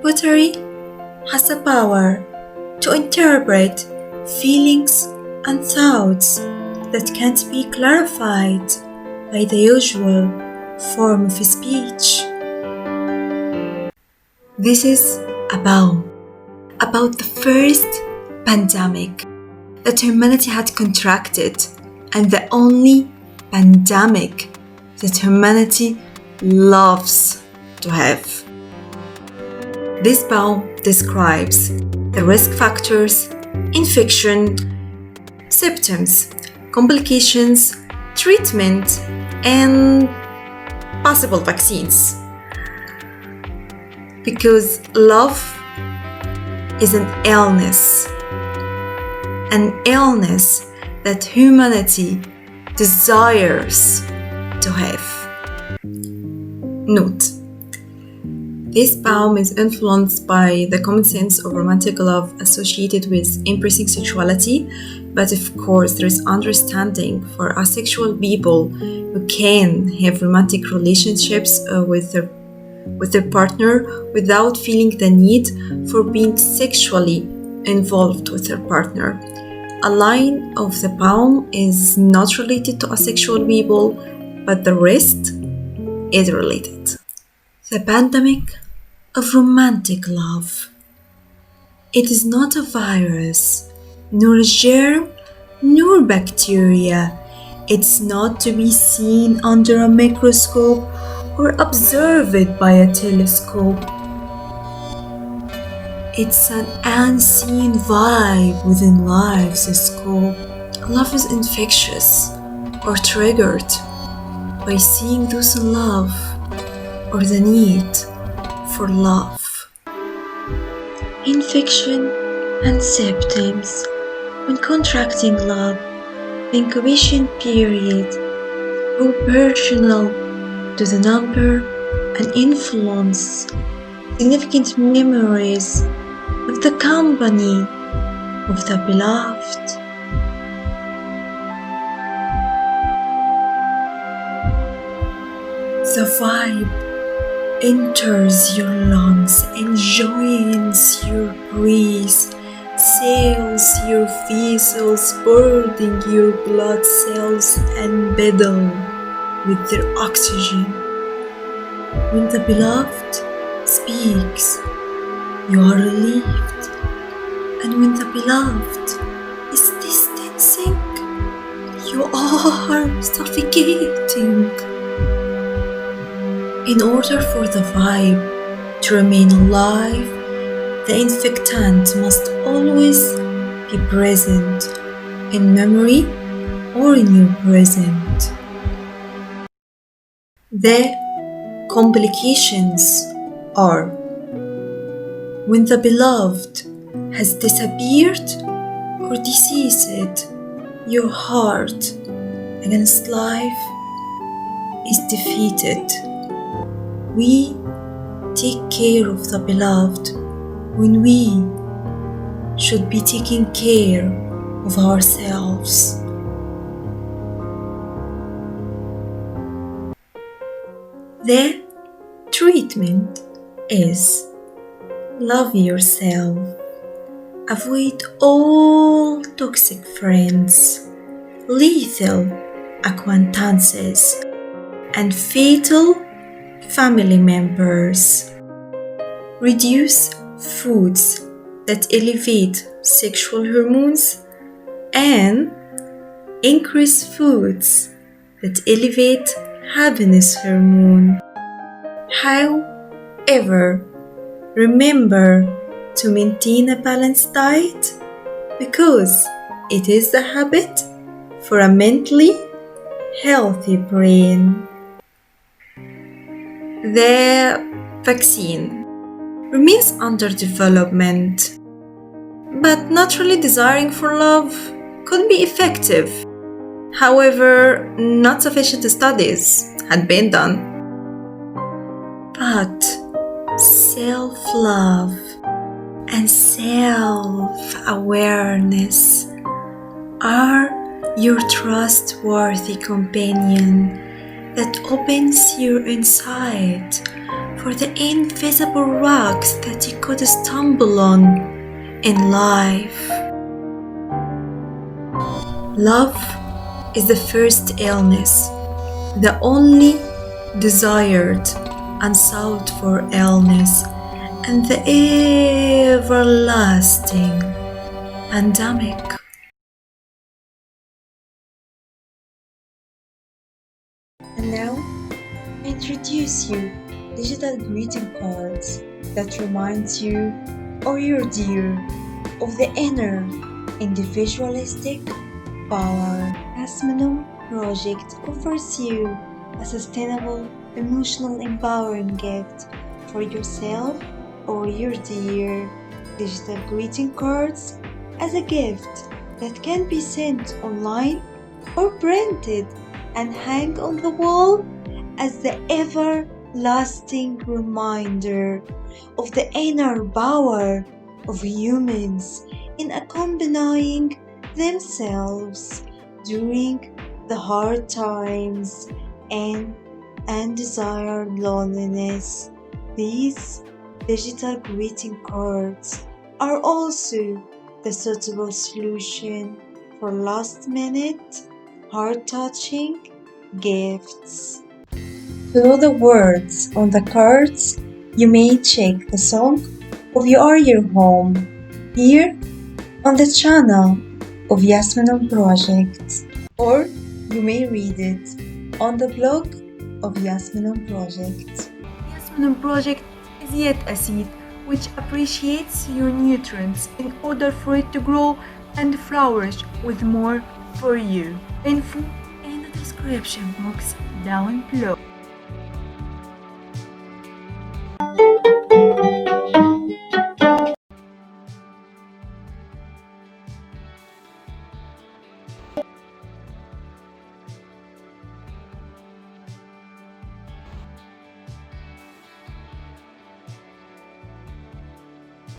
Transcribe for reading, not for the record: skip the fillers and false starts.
Poetry has the power to interpret feelings and thoughts that can't be clarified by the usual form of speech. This is about the first pandemic that humanity had contracted, and the only pandemic that humanity loves to have. This poem describes the risk factors, infection, symptoms, complications, treatment, and possible vaccines. Because love is an illness that humanity desires to have. Note: this poem is influenced by the common sense of romantic love associated with impressing sexuality, but of course there is understanding for asexual people who can have romantic relationships with their partner without feeling the need for being sexually involved with their partner. A line of the poem is not related to asexual people, but the rest is related. The pandemic of romantic love. It is not a virus, nor a germ, nor bacteria. It's not to be seen under a microscope or observed by a telescope. It's an unseen vibe within life's scope. Love is infectious or triggered by seeing those in love or the need for love. Infection and symptoms. When contracting love, the incubation period proportional to the number and influence significant memories of the company of the beloved. The vibe enters your lungs and joins your breath, sails your vessels, boarding your blood cells and battle with their oxygen. When the beloved speaks, you are relieved, and when the beloved is distancing, you are suffocating. In order for the vibe to remain alive, the infectant must always be present in memory or in your present. The complications are when the beloved has disappeared or deceased, your heart against life is defeated. We take care of the beloved when we should be taking care of ourselves. The treatment is love yourself, avoid all toxic friends, lethal acquaintances, and fatal family members. Reduce foods that elevate sexual hormones and increase foods that elevate happiness hormone. However, remember to maintain a balanced diet because it is the habit for a mentally healthy brain. The vaccine remains under development, but naturally desiring for love could be effective. However, not sufficient studies had been done. But self-love and self-awareness are your trustworthy companion that opens your insight for the invisible rocks that you could stumble on in life. Love is the first illness, the only desired and sought for illness, and the everlasting pandemic. And now, I introduce you digital greeting cards that remind you or your dear of the inner individualistic power. Yassmin project offers you a sustainable, emotional empowering gift for yourself or your dear. Digital greeting cards as a gift that can be sent online or printed and hang on the wall as the everlasting reminder of the inner power of humans in accompanying themselves during the hard times and undesired loneliness. These digital greeting cards are also the suitable solution for last minute, heart touching gifts. To know the words on the cards, you may check the song of You Are Your Home here on the channel of Yassmin Project, or you may read it on the blog of Yassmin Project. Yassmin Project is yet a seed which appreciates your nutrients in order for it to grow and flourish with more for you. Info in the description box down below.